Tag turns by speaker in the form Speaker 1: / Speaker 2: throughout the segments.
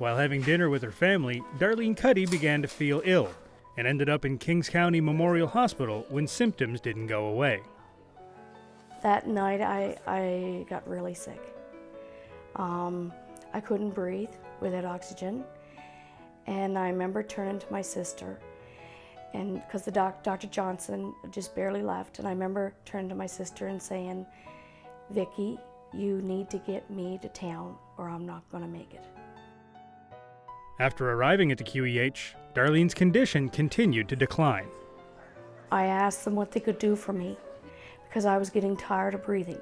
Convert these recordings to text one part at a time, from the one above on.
Speaker 1: While having dinner with her family, Darlene Cuddy began to feel ill and ended up in Kings County Memorial Hospital when symptoms didn't go away.
Speaker 2: That night I got really sick. I couldn't breathe without oxygen, and I remember turning to my sister, and because the Dr. Johnson just barely left, and I remember turning to my sister and saying, "Vicki, you need to get me to town or I'm not going to make it."
Speaker 1: After arriving at the QEH, Darlene's condition continued to decline.
Speaker 2: I asked them what they could do for me because I was getting tired of breathing,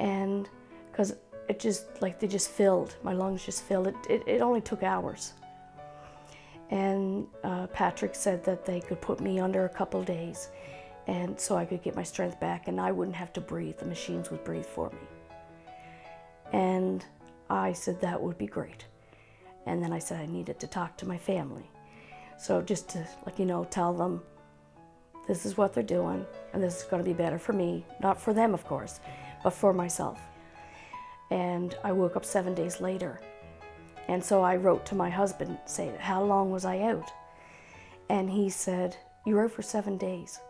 Speaker 2: and because it just, like, they just filled, my lungs just filled. It only took hours. And Patrick said that they could put me under a couple of days, and so I could get my strength back and I wouldn't have to breathe. The machines would breathe for me. And I said that would be great. And then I said I needed to talk to my family. So just to, tell them this is what they're doing and this is going to be better for me. Not for them, of course, but for myself. And I woke up 7 days later. And so I wrote to my husband saying, how long was I out? And he said, you were out for 7 days.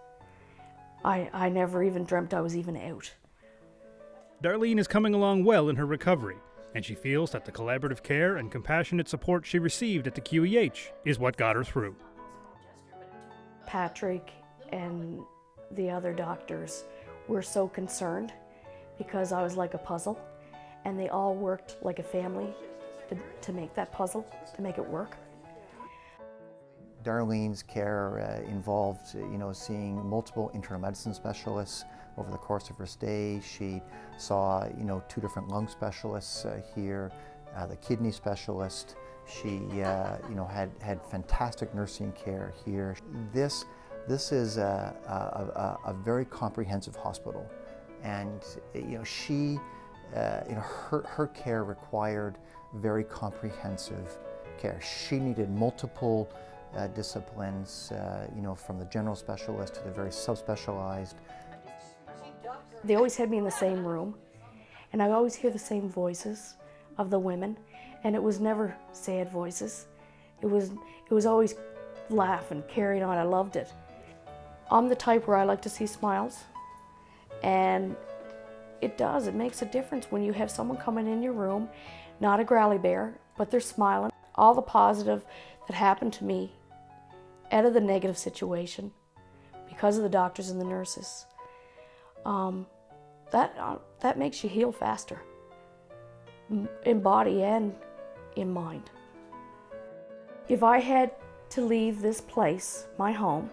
Speaker 2: I never even dreamt I was even out.
Speaker 1: Darlene is coming along well in her recovery, and she feels that the collaborative care and compassionate support she received at the QEH is what got her through.
Speaker 2: Patrick and the other doctors were so concerned because I was like a puzzle, and they all worked like a family to make that puzzle, to make it work.
Speaker 3: Darlene's care involved, seeing multiple internal medicine specialists over the course of her stay. She saw, 2 different lung specialists here, the kidney specialist. She, had fantastic nursing care here. This is a very comprehensive hospital, and she, her care required very comprehensive care. She needed multiple disciplines, from the general specialist to the very subspecialized.
Speaker 2: They always had me in the same room, and I always hear the same voices of the women, and it was never sad voices. It was always laughing, carrying on. I loved it. I'm the type where I like to see smiles, and it makes a difference when you have someone coming in your room, not a growly bear, but they're smiling. All the positive that happened to me out of the negative situation because of the doctors and the nurses, that makes you heal faster, in body and in mind. If I had to leave this place, my home,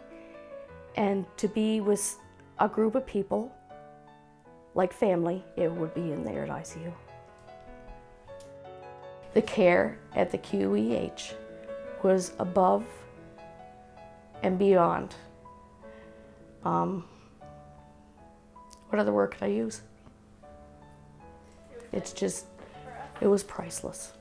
Speaker 2: and to be with a group of people like family, it would be in there at ICU. The care at the QEH was above and beyond. What other word could I use? It was priceless.